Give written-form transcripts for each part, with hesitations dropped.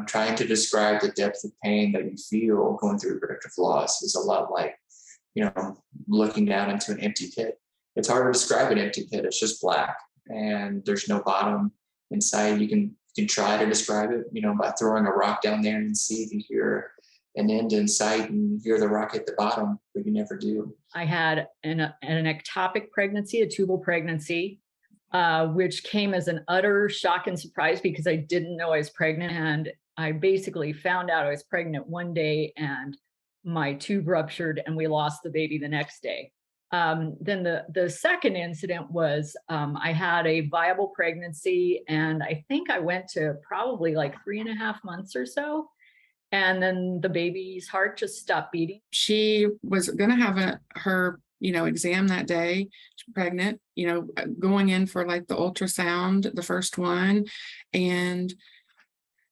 trying to describe the depth of pain that you feel going through reproductive loss is a lot like, looking down into an empty pit. It's hard to describe an empty pit. It's just black and there's no bottom inside. You can try to describe it, by throwing a rock down there and see if you hear an end in sight and hear the rock hit the bottom, but you never do. I had an ectopic pregnancy, a tubal pregnancy, which came as an utter shock and surprise because I didn't know I was pregnant. And I basically found out I was pregnant one day and my tube ruptured and we lost the baby the next day. Then the second incident was I had a viable pregnancy and I think I went to probably like 3.5 months or so. And then the baby's heart just stopped beating. She was going to have her exam that day, pregnant, going in for like the ultrasound, the first one. And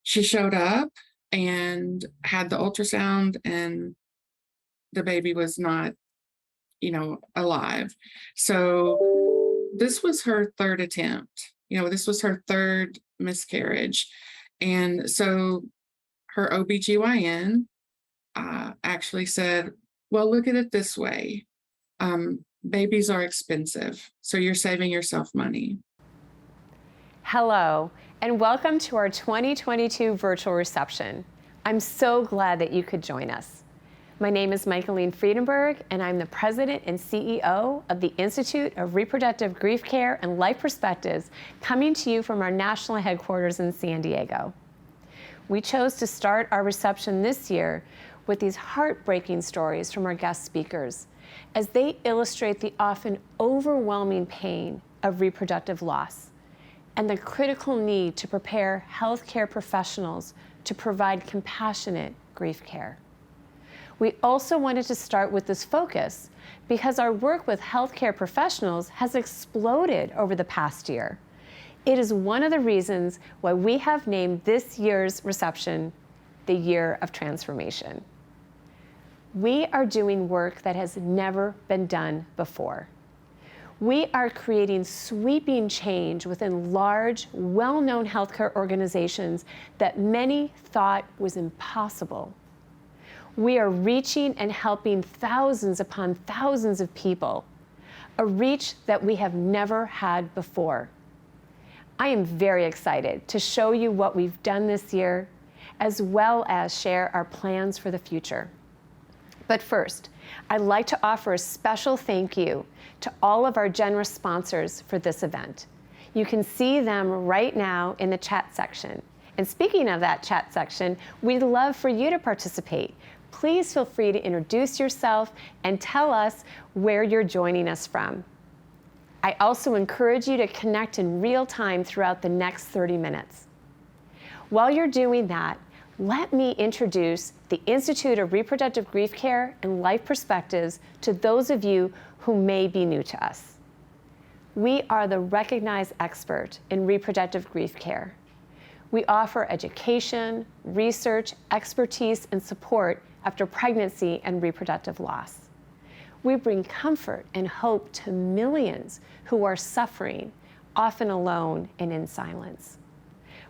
she showed up and had the ultrasound and the baby was not, alive. So this was her third attempt. This was her third miscarriage. And so her OBGYN actually said, well, look at it this way. Babies are expensive, so you're saving yourself money. Hello, and welcome to our 2022 virtual reception. I'm so glad that you could join us. My name is Michaeline Friedenberg, and I'm the president and CEO of the Institute of Reproductive Grief Care and Life Perspectives, coming to you from our national headquarters in San Diego. We chose to start our reception this year with these heartbreaking stories from our guest speakers, as they illustrate the often overwhelming pain of reproductive loss and the critical need to prepare healthcare professionals to provide compassionate grief care. We also wanted to start with this focus because our work with healthcare professionals has exploded over the past year. It is one of the reasons why we have named this year's reception the Year of Transformation. We are doing work that has never been done before. We are creating sweeping change within large, well-known healthcare organizations that many thought was impossible. We are reaching and helping thousands upon thousands of people, a reach that we have never had before. I am very excited to show you what we've done this year, as well as share our plans for the future. But first, I'd like to offer a special thank you to all of our generous sponsors for this event. You can see them right now in the chat section. And speaking of that chat section, we'd love for you to participate. Please feel free to introduce yourself and tell us where you're joining us from. I also encourage you to connect in real time throughout the next 30 minutes. While you're doing that, let me introduce the Institute of Reproductive Grief Care and Life Perspectives to those of you who may be new to us. We are the recognized expert in reproductive grief care. We offer education, research, expertise, and support after pregnancy and reproductive loss. We bring comfort and hope to millions who are suffering, often alone and in silence.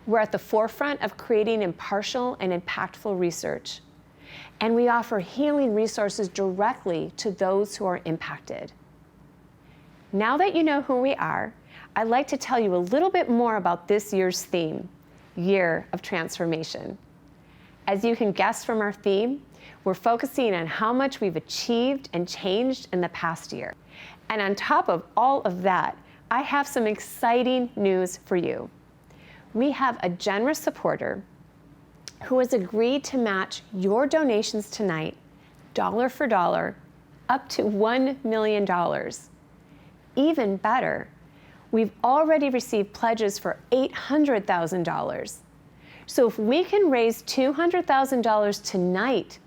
We're at the forefront of creating impartial and impactful research, and we offer healing resources directly to those who are impacted. Now that you know who we are, I'd like to tell you a little bit more about this year's theme, Year of Transformation. As you can guess from our theme, we're focusing on how much we've achieved and changed in the past year. And on top of all of that, I have some exciting news for you. We have a generous supporter who has agreed to match your donations tonight, dollar for dollar, up to $1 million. Even better, we've already received pledges for $800,000. So if we can raise $200,000 tonight,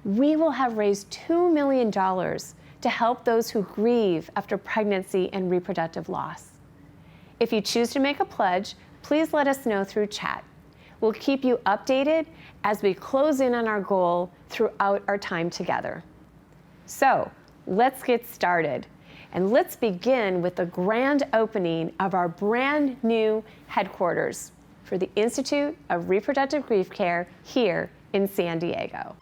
we will have raised $2 million to help those who grieve after pregnancy and reproductive loss. If you choose to make a pledge, please let us know through chat. We'll keep you updated as we close in on our goal throughout our time together. So let's get started. And let's begin with the grand opening of our brand new headquarters. for the Institute of Reproductive Grief Care here in San Diego.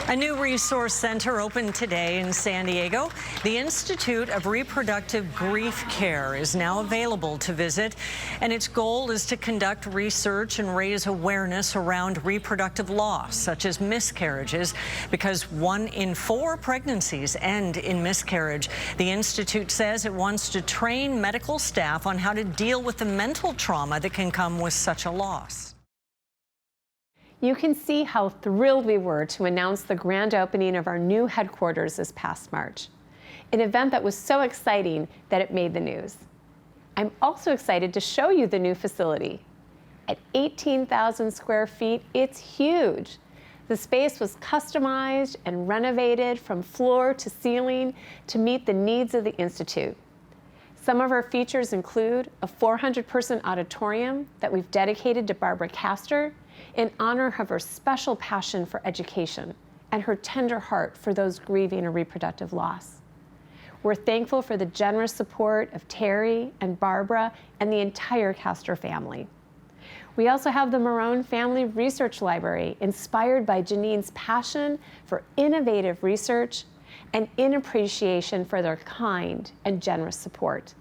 A new resource center opened today in San Diego. The Institute of Reproductive Grief Care is now available to visit, and its goal is to conduct research and raise awareness around reproductive loss, such as miscarriages, because 1 in 4 pregnancies end in miscarriage. The Institute says it wants to train medical staff on how to deal with the mental trauma that can come with such a loss. You can see how thrilled we were to announce the grand opening of our new headquarters this past March, an event that was so exciting that it made the news. I'm also excited to show you the new facility. At 18,000 square feet, it's huge. The space was customized and renovated from floor to ceiling to meet the needs of the Institute. Some of our features include a 400-person auditorium that we've dedicated to Barbara Castor in honor of her special passion for education and her tender heart for those grieving a reproductive loss. We're thankful for the generous support of Terry and Barbara and the entire Castor family. We also have the Marone Family Research Library, inspired by Janine's passion for innovative research and in appreciation for their kind and generous support.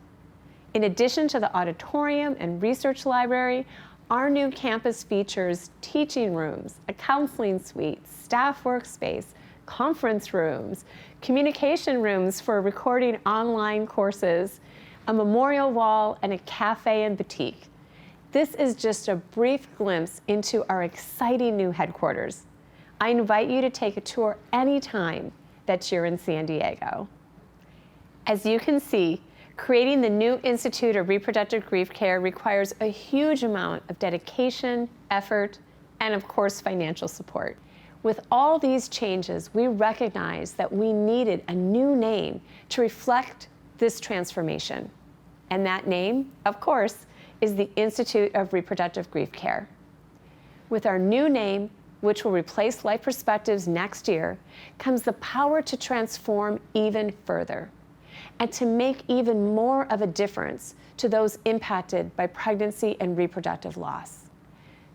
In addition to the auditorium and research library, our new campus features teaching rooms, a counseling suite, staff workspace, conference rooms, communication rooms for recording online courses, a memorial wall, and a cafe and boutique. This is just a brief glimpse into our exciting new headquarters. I invite you to take a tour anytime that you're in San Diego. As you can see, creating the new Institute of Reproductive Grief Care requires a huge amount of dedication, effort, and of course, financial support. With all these changes, we recognize that we needed a new name to reflect this transformation. And that name, of course, is the Institute of Reproductive Grief Care. With our new name, which will replace Life Perspectives next year, comes the power to transform even further and to make even more of a difference to those impacted by pregnancy and reproductive loss.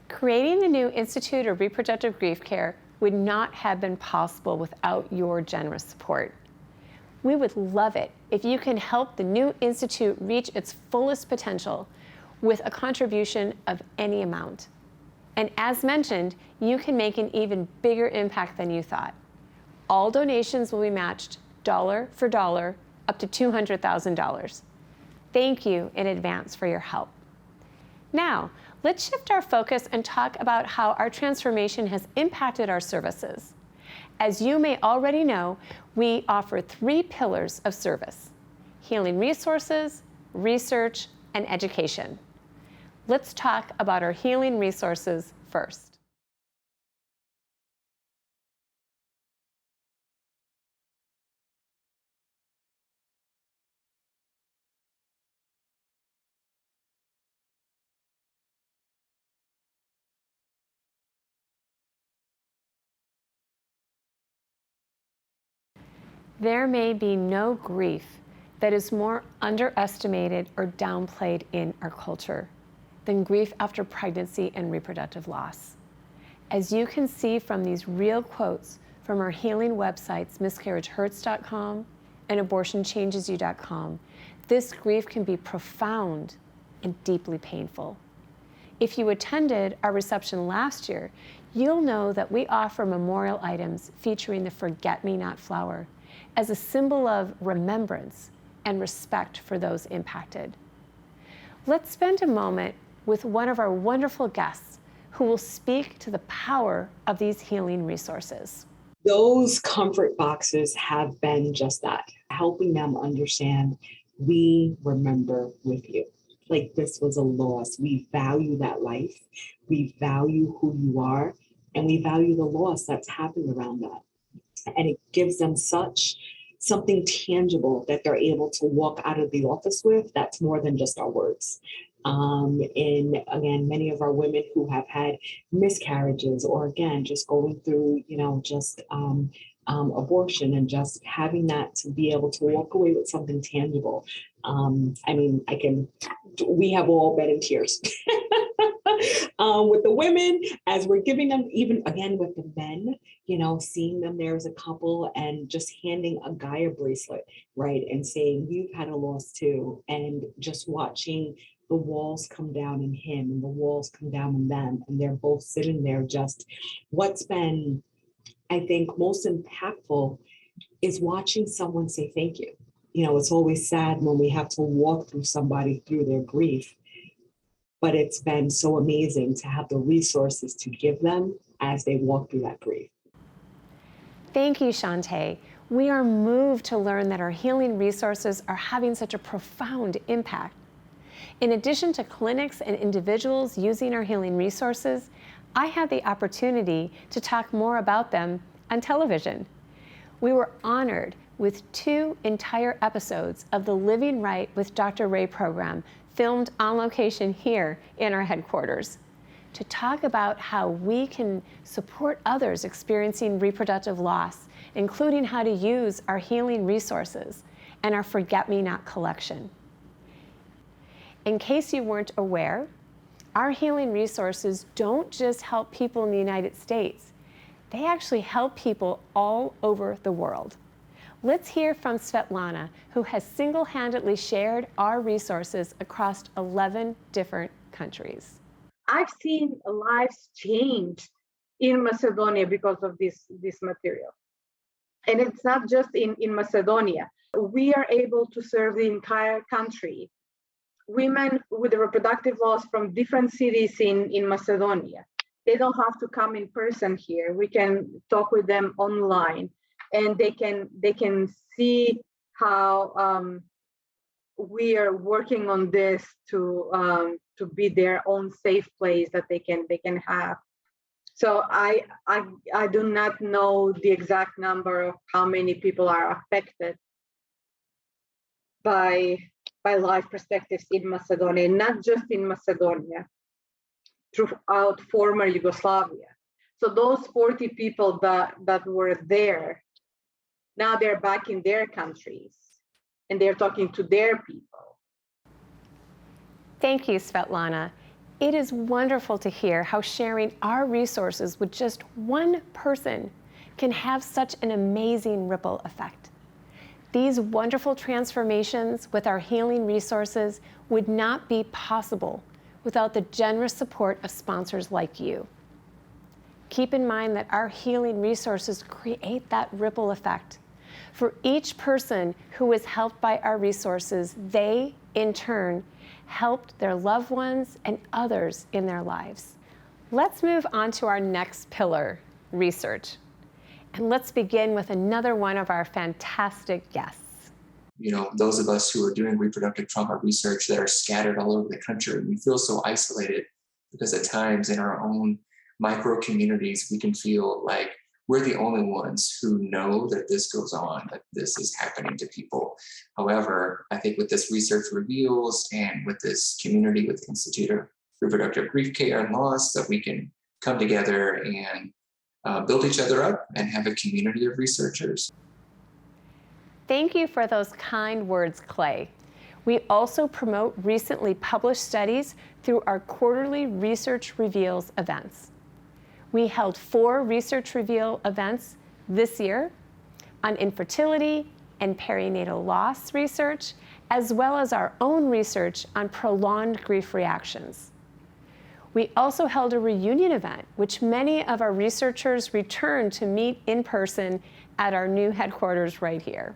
Creating the new Institute of Reproductive Grief Care would not have been possible without your generous support. We would love it if you can help the new Institute reach its fullest potential with a contribution of any amount. And as mentioned, you can make an even bigger impact than you thought. All donations will be matched dollar for dollar up to $200,000. Thank you in advance for your help. Now, let's shift our focus and talk about how our transformation has impacted our services. As you may already know, we offer 3 pillars of service: healing resources, research, and education. Let's talk about our healing resources first. There may be no grief that is more underestimated or downplayed in our culture than grief after pregnancy and reproductive loss. As you can see from these real quotes from our healing websites, miscarriagehurts.com and abortionchangesyou.com, this grief can be profound and deeply painful. If you attended our reception last year, you'll know that we offer memorial items featuring the forget-me-not flower as a symbol of remembrance and respect for those impacted. Let's spend a moment with one of our wonderful guests who will speak to the power of these healing resources. Those comfort boxes have been just that, helping them understand we remember with you. Like, this was a loss. We value that life. We value who you are, and we value the loss that's happened around that. And it gives them something tangible that they're able to walk out of the office with. That's more than just our words. And again, many of our women who have had miscarriages, or again, just going through, abortion, and just having that to be able to walk away with something tangible. We have all been in tears with the women as we're giving them, even again with the men, seeing them there as a couple and just handing a guy a bracelet, right? And saying, you've had a loss too. And just watching the walls come down in him and the walls come down in them. And they're both sitting there. Just what's been, I think, most impactful is watching someone say thank you. It's always sad when we have to walk through somebody through their grief, but it's been so amazing to have the resources to give them as they walk through that grief. Thank you, Shantae. We are moved to learn that our healing resources are having such a profound impact. In addition to clinics and individuals using our healing resources, I had the opportunity to talk more about them on television. We were honored with 2 entire episodes of the Living Right with Dr. Ray program filmed on location here in our headquarters to talk about how we can support others experiencing reproductive loss, including how to use our healing resources and our Forget-Me-Not collection. In case you weren't aware, our healing resources don't just help people in the United States. They actually help people all over the world. Let's hear from Svetlana, who has single-handedly shared our resources across 11 different countries. I've seen lives change in Macedonia because of this material. And it's not just in Macedonia. We are able to serve the entire country. Women with reproductive loss from different cities in Macedonia. They don't have to come in person here. We can talk with them online, and they can see how we are working on this to be their own safe place that they can have. So I do not know the exact number of how many people are affected by life perspectives in Macedonia, not just in Macedonia, throughout former Yugoslavia. So those 40 people that were there, now they're back in their countries and they're talking to their people. Thank you, Svetlana. It is wonderful to hear how sharing our resources with just one person can have such an amazing ripple effect. These wonderful transformations with our healing resources would not be possible without the generous support of sponsors like you. Keep in mind that our healing resources create that ripple effect. For each person who is helped by our resources, they, in turn, helped their loved ones and others in their lives. Let's move on to our next pillar, research. And let's begin with another one of our fantastic guests. Those of us who are doing reproductive trauma research that are scattered all over the country, we feel so isolated because at times in our own micro communities, we can feel like we're the only ones who know that this goes on, that this is happening to people. However, I think what this research reveals, and with this community, with the Institute of Reproductive Grief Care and Loss, that we can come together and build each other up and have a community of researchers. Thank you for those kind words, Clay. We also promote recently published studies through our quarterly Research Reveals events. We held 4 Research Reveal events this year on infertility and perinatal loss research, as well as our own research on prolonged grief reactions. We also held a reunion event, which many of our researchers returned to meet in person at our new headquarters right here.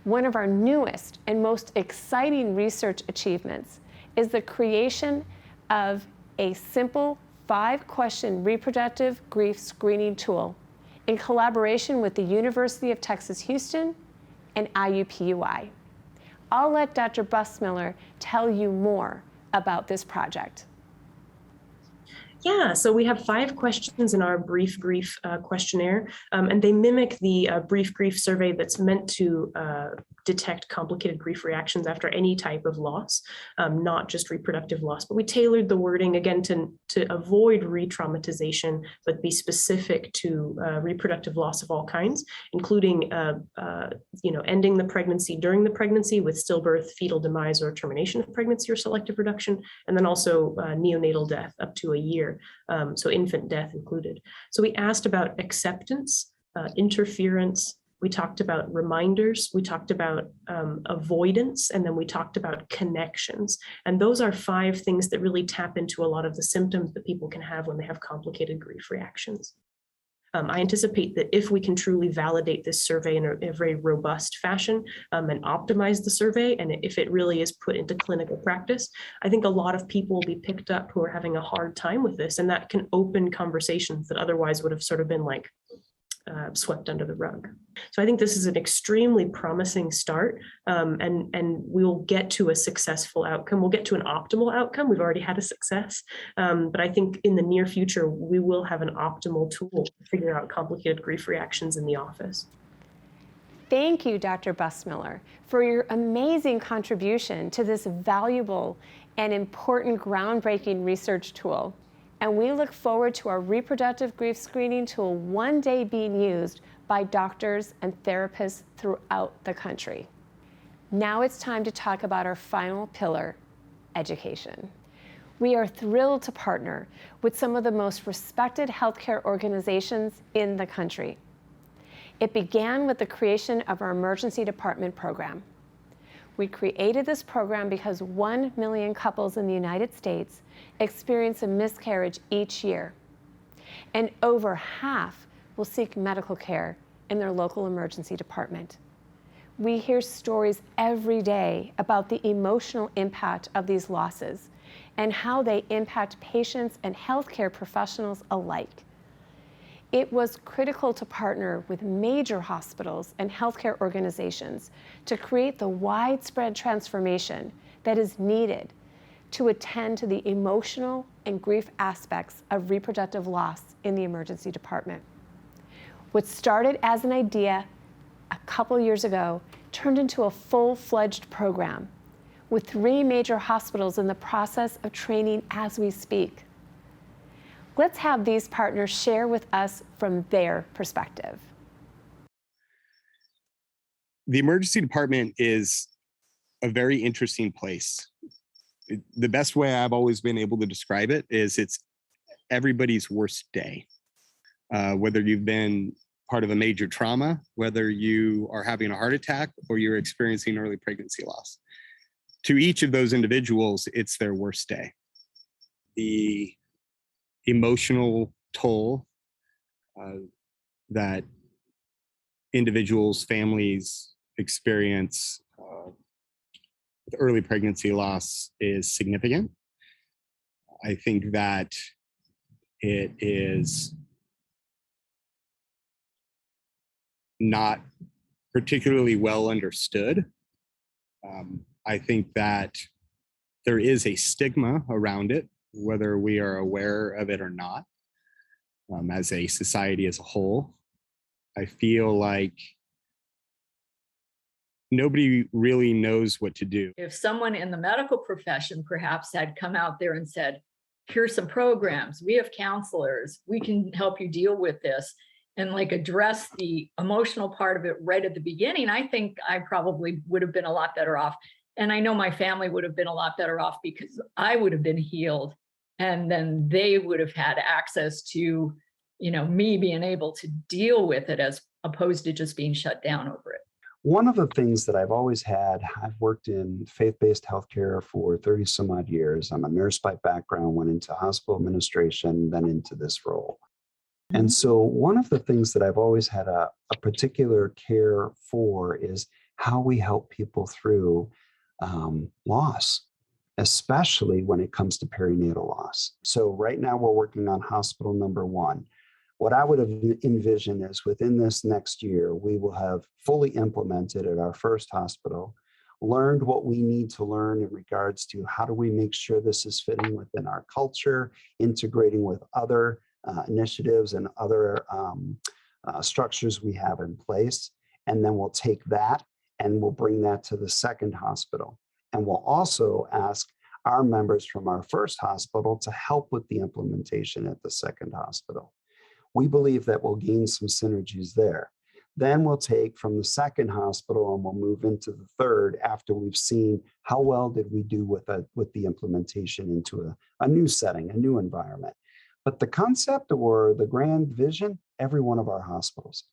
One of our newest and most exciting research achievements is the creation of a simple 5-question reproductive grief screening tool in collaboration with the University of Texas Houston and IUPUI. I'll let Dr. Busmiller tell you more about this project. Yeah, so we have 5 questions in our brief grief questionnaire, and they mimic the brief grief survey that's meant to detect complicated grief reactions after any type of loss, not just reproductive loss. But we tailored the wording again to avoid re-traumatization, but be specific to reproductive loss of all kinds, including ending the pregnancy during the pregnancy with stillbirth, fetal demise, or termination of pregnancy or selective reduction, and then also neonatal death up to a year, so infant death included. So we asked about acceptance, interference. We talked about reminders, we talked about avoidance, and then we talked about connections. And those are 5 things that really tap into a lot of the symptoms that people can have when they have complicated grief reactions. I anticipate that if we can truly validate this survey in a very robust fashion and optimize the survey, and if it really is put into clinical practice, I think a lot of people will be picked up who are having a hard time with this, and that can open conversations that otherwise would have sort of been like swept under the rug. So I think this is an extremely promising start, and we'll get to a successful outcome. We'll get to an optimal outcome. We've already had a success, but I think in the near future, we will have an optimal tool to figure out complicated grief reactions in the office. Thank you, Dr. Busmiller, for your amazing contribution to this valuable and important groundbreaking research tool. And we look forward to our reproductive grief screening tool one day being used by doctors and therapists throughout the country. Now it's time to talk about our final pillar, education. We are thrilled to partner with some of the most respected healthcare organizations in the country. It began with the creation of our emergency department program. We created this program because 1 million couples in the United States experience a miscarriage each year, and over half will seek medical care in their local emergency department. We hear stories every day about the emotional impact of these losses and how they impact patients and healthcare professionals alike. It was critical to partner with major hospitals and healthcare organizations to create the widespread transformation that is needed to attend to the emotional and grief aspects of reproductive loss in the emergency department. What started as an idea a couple years ago turned into a full-fledged program with 3 major hospitals in the process of training as we speak. Let's have these partners share with us from their perspective. The emergency department is a very interesting place. The best way I've always been able to describe it is it's everybody's worst day. Whether you've been part of a major trauma, whether you are having a heart attack, or you're experiencing early pregnancy loss. To each of those individuals, it's their worst day. The emotional toll that individuals, families experience with early pregnancy loss is significant. I think that it is not particularly well understood. I think that there is a stigma around it, whether we are aware of it or not, as a society as a whole. I feel like nobody really knows what to do. If someone in the medical profession perhaps had come out there and said, here's some programs, we have counselors, we can help you deal with this, and like address the emotional part of it right at the beginning, I think I probably would have been a lot better off. And I know my family would have been a lot better off because I would have been healed, and then they would have had access to, me being able to deal with it as opposed to just being shut down over it. One of the things that I've always had, I've worked in faith-based healthcare for 30 some odd years. I'm a nurse by background, went into hospital administration, then into this role. And so one of the things that I've always had a particular care for is how we help people through loss, especially when it comes to perinatal loss. So right now we're working on hospital number 1. What I would have envisioned is within this next year, we will have fully implemented at our first hospital, learned what we need to learn in regards to how do we make sure this is fitting within our culture, integrating with other initiatives and other structures we have in place. And then we'll take that and we'll bring that to the second hospital. And we'll also ask our members from our first hospital to help with the implementation at the second hospital. We believe that we'll gain some synergies there. Then we'll take from the second hospital and we'll move into the third after we've seen how well did we do with the implementation into a new setting, a new environment. But the concept or the grand vision, every one of our hospitals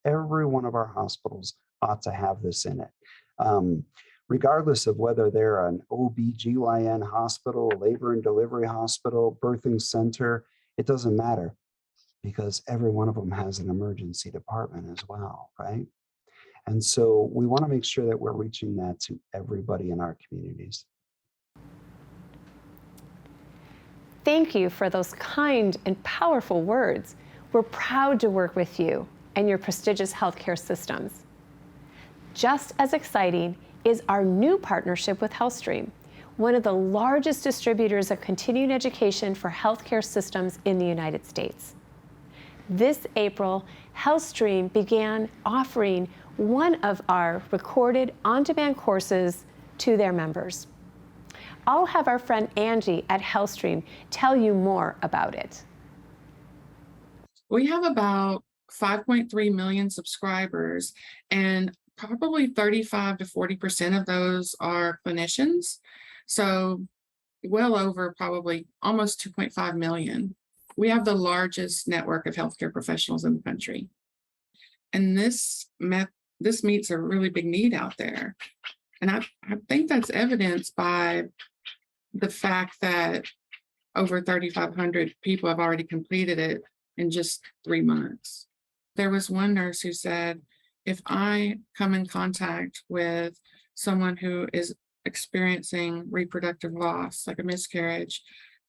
ought to have this in it. Regardless of whether they're an OB/GYN hospital, labor and delivery hospital, birthing center, it doesn't matter, because every one of them has an emergency department as well, right? And so we want to make sure that we're reaching that to everybody in our communities. Thank you for those kind and powerful words. We're proud to work with you and your prestigious healthcare systems. Just as exciting is our new partnership with HealthStream, one of the largest distributors of continuing education for healthcare systems in the United States. This April, HealthStream began offering one of our recorded on-demand courses to their members. I'll have our friend Angie at HealthStream tell you more about it. We have about 5.3 million subscribers, and probably 35 to 40% of those are clinicians. So well over probably almost 2.5 million. We have the largest network of healthcare professionals in the country. And this meets a really big need out there. And I think that's evidenced by the fact that over 3,500 people have already completed it in just 3 months. There was one nurse who said, if I come in contact with someone who is experiencing reproductive loss, like a miscarriage,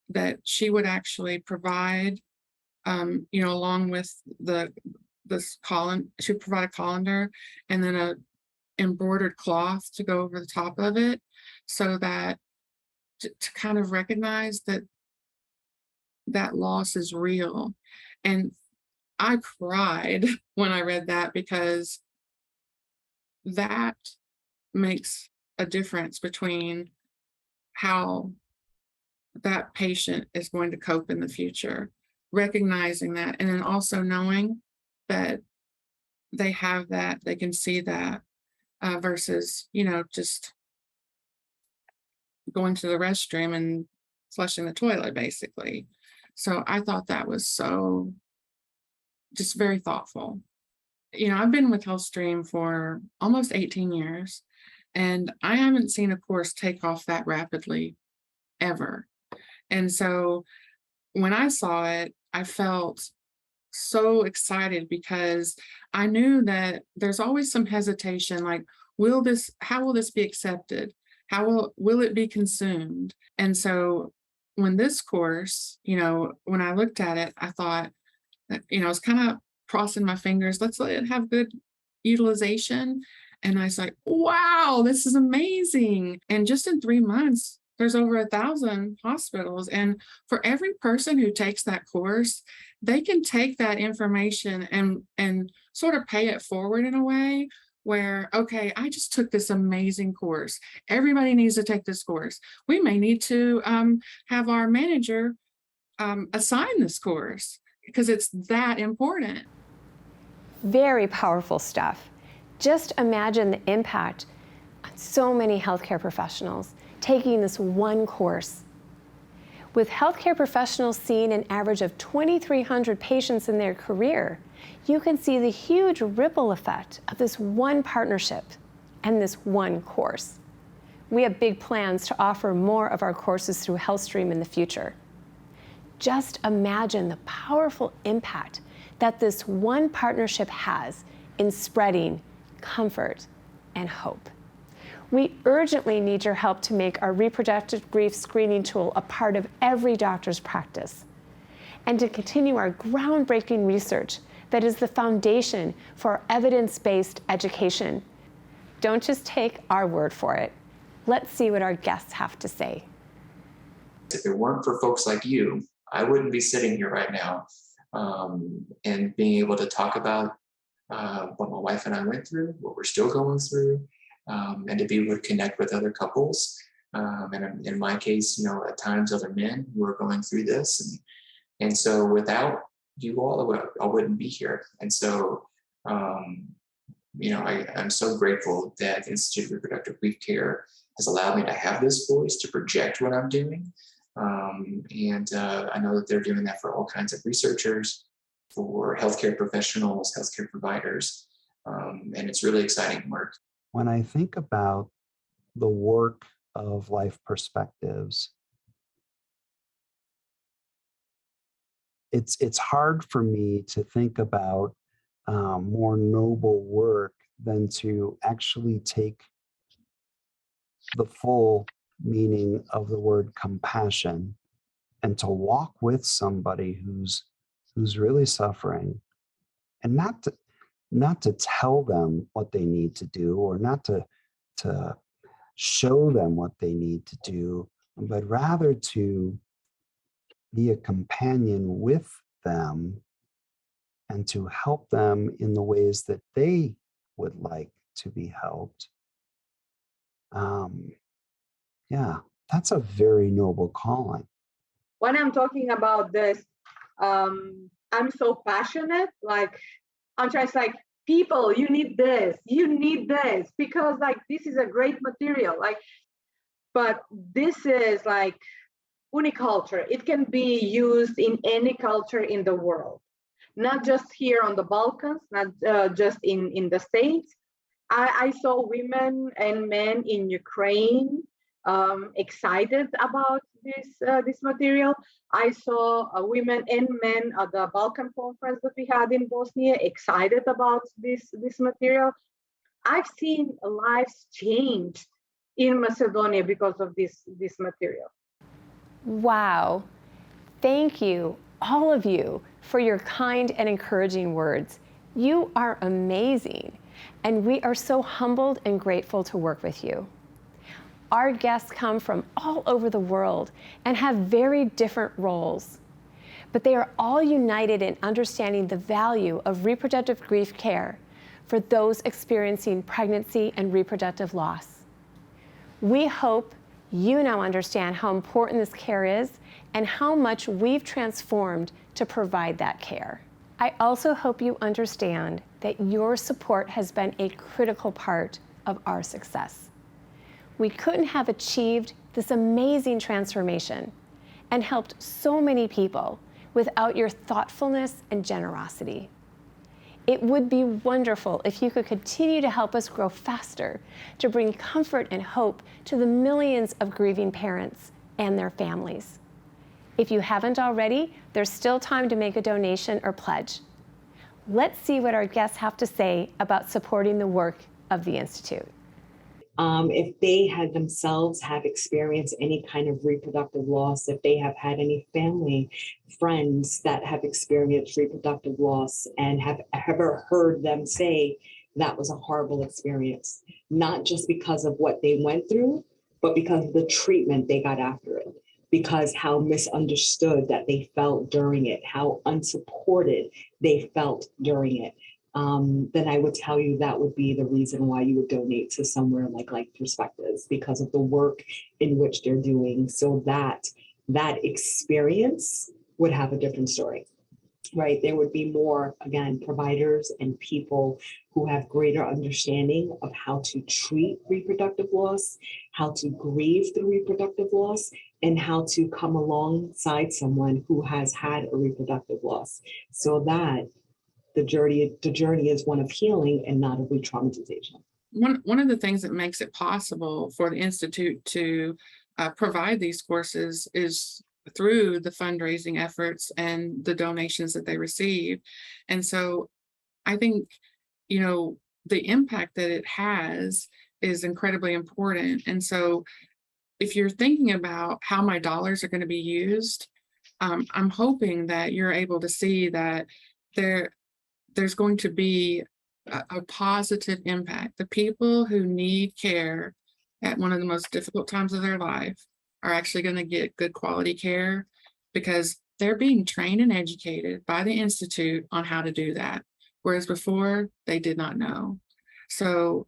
that she would actually provide, along with she'd provide a colander and then a embroidered cloth to go over the top of it, so that to kind of recognize that loss is real. And I cried when I read that, because that makes a difference between how that patient is going to cope in the future, recognizing that, and then also knowing that they have that, they can see that, versus, just going to the restroom and flushing the toilet, basically. So I thought that was so just very thoughtful. I've been with HealthStream for almost 18 years, and I haven't seen a course take off that rapidly ever. And so when I saw it, I felt so excited, because I knew that there's always some hesitation, like, how will this be accepted? How will it be consumed? And so when this course, when I looked at it, I thought, I was kind of crossing my fingers, let's let it have good utilization. And I was like, wow, this is amazing. And just in 3 months, there's over 1,000 hospitals. And for every person who takes that course, they can take that information and sort of pay it forward in a way where, okay, I just took this amazing course. Everybody needs to take this course. We may need to have our manager assign this course, because it's that important. Very powerful stuff. Just imagine the impact on so many healthcare professionals taking this one course. With healthcare professionals seeing an average of 2,300 patients in their career, you can see the huge ripple effect of this one partnership and this one course. We have big plans to offer more of our courses through HealthStream in the future. Just imagine the powerful impact that this one partnership has in spreading comfort and hope. We urgently need your help to make our reproductive grief screening tool a part of every doctor's practice, and to continue our groundbreaking research that is the foundation for evidence-based education. Don't just take our word for it. Let's see what our guests have to say. If it weren't for folks like you, I wouldn't be sitting here right now and being able to talk about what my wife and I went through, what we're still going through, and to be able to connect with other couples. And in my case, at times other men who are going through this. And so without you all, I wouldn't be here. And so, I'm so grateful that the Institute of Reproductive Grief Care has allowed me to have this voice to project what I'm doing. And I know that they're doing that for all kinds of researchers, for healthcare professionals, healthcare providers. And it's really exciting work. When I think about the work of Life Perspectives, it's hard for me to think about more noble work than to actually take the full meaning of the word compassion and to walk with somebody who's really suffering, and not to tell them what they need to do, or not to show them what they need to do, but rather to be a companion with them and to help them in the ways that they would like to be helped. Yeah, that's a very noble calling. When I'm talking about this, I'm so passionate. Like, I'm just like, people, you need this, because like this is a great material. Like, but this is like uniculture. It can be used in any culture in the world, not just here on the Balkans, not just in the States. I saw women and men in Ukraine excited about this material. I saw women and men at the Balkan conference that we had in Bosnia excited about this material. I've seen lives change in Macedonia because of this material. Wow. Thank you, all of you, for your kind and encouraging words. You are amazing, and we are so humbled and grateful to work with you. Our guests come from all over the world and have very different roles, but they are all united in understanding the value of reproductive grief care for those experiencing pregnancy and reproductive loss. We hope you now understand how important this care is and how much we've transformed to provide that care. I also hope you understand that your support has been a critical part of our success. We couldn't have achieved this amazing transformation and helped so many people without your thoughtfulness and generosity. It would be wonderful if you could continue to help us grow faster to bring comfort and hope to the millions of grieving parents and their families. If you haven't already, there's still time to make a donation or pledge. Let's see what our guests have to say about supporting the work of the Institute. If they had themselves have experienced any kind of reproductive loss, if they have had any family, friends that have experienced reproductive loss and have ever heard them say that was a horrible experience, not just because of what they went through, but because of the treatment they got after it, because how misunderstood that they felt during it, how unsupported they felt during it. Then I would tell you that would be the reason why you would donate to somewhere like Life Perspectives, because of the work in which they're doing, so that experience would have a different story, right? There would be more, again, providers and people who have greater understanding of how to treat reproductive loss, how to grieve through reproductive loss, and how to come alongside someone who has had a reproductive loss, so that the journey is one of healing and not of re-traumatization. One of the things that makes it possible for the Institute to provide these courses is through the fundraising efforts and the donations that they receive. And so I think, the impact that it has is incredibly important. And so if you're thinking about how my dollars are going to be used, I'm hoping that you're able to see that there's going to be a positive impact. The people who need care at one of the most difficult times of their life are actually going to get good quality care because they're being trained and educated by the Institute on how to do that, whereas before they did not know. So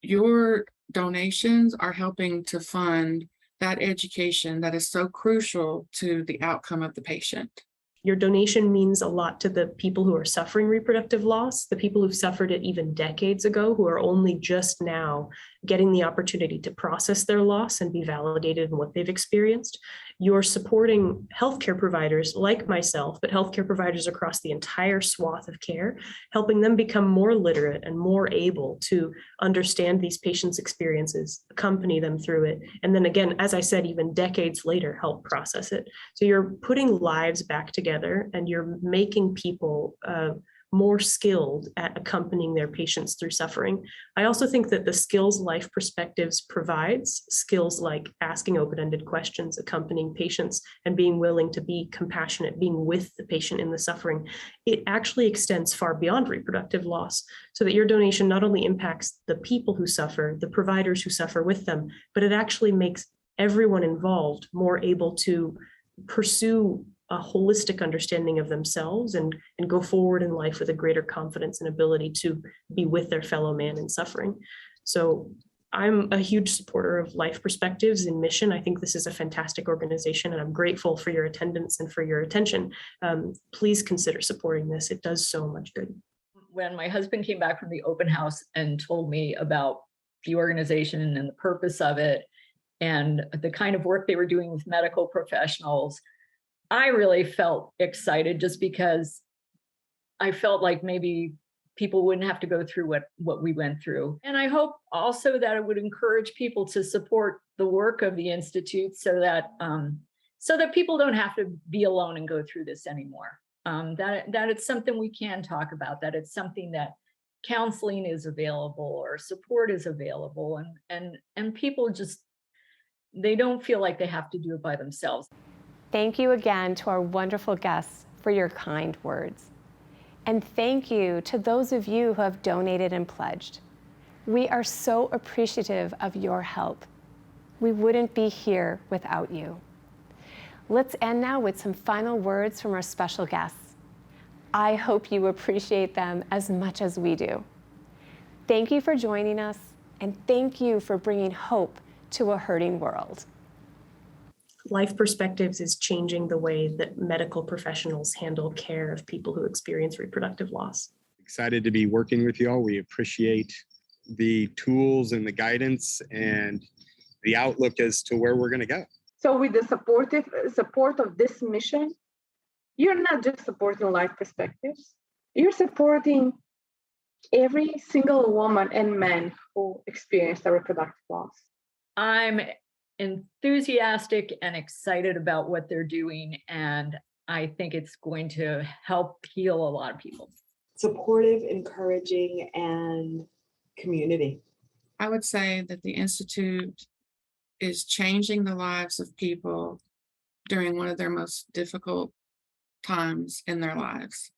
your donations are helping to fund that education that is so crucial to the outcome of the patient. Your donation means a lot to the people who are suffering reproductive loss, the people who've suffered it even decades ago, who are only just now getting the opportunity to process their loss and be validated in what they've experienced. You're supporting healthcare providers like myself, but healthcare providers across the entire swath of care, helping them become more literate and more able to understand these patients' experiences, accompany them through it, and then again, as I said, even decades later, help process it. So you're putting lives back together and you're making people more skilled at accompanying their patients through suffering. I also think that the skills Life Perspectives provides, skills like asking open-ended questions, accompanying patients, and being willing to be compassionate, being with the patient in the suffering, it actually extends far beyond reproductive loss, so that your donation not only impacts the people who suffer, the providers who suffer with them, but it actually makes everyone involved more able to pursue a holistic understanding of themselves and go forward in life with a greater confidence and ability to be with their fellow man in suffering. So I'm a huge supporter of Life Perspectives in mission. I think this is a fantastic organization and I'm grateful for your attendance and for your attention. Please consider supporting this. It does so much good. When my husband came back from the open house and told me about the organization and the purpose of it and the kind of work they were doing with medical professionals, I really felt excited just because I felt like maybe people wouldn't have to go through what we went through. And I hope also that it would encourage people to support the work of the Institute so that people don't have to be alone and go through this anymore. That it's something we can talk about, that it's something that counseling is available or support is available, and people just, they don't feel like they have to do it by themselves. Thank you again to our wonderful guests for your kind words. And thank you to those of you who have donated and pledged. We are so appreciative of your help. We wouldn't be here without you. Let's end now with some final words from our special guests. I hope you appreciate them as much as we do. Thank you for joining us, and thank you for bringing hope to a hurting world. Life Perspectives is changing the way that medical professionals handle care of people who experience reproductive loss. Excited to be working with you all. We appreciate the tools and the guidance and the outlook as to where we're going to go. So with the support of this mission, you're not just supporting Life Perspectives, you're supporting every single woman and man who experienced a reproductive loss. I'm enthusiastic and excited about what they're doing, and I think it's going to help heal a lot of people. Supportive, encouraging, and community. I would say that the Institute is changing the lives of people during one of their most difficult times in their lives.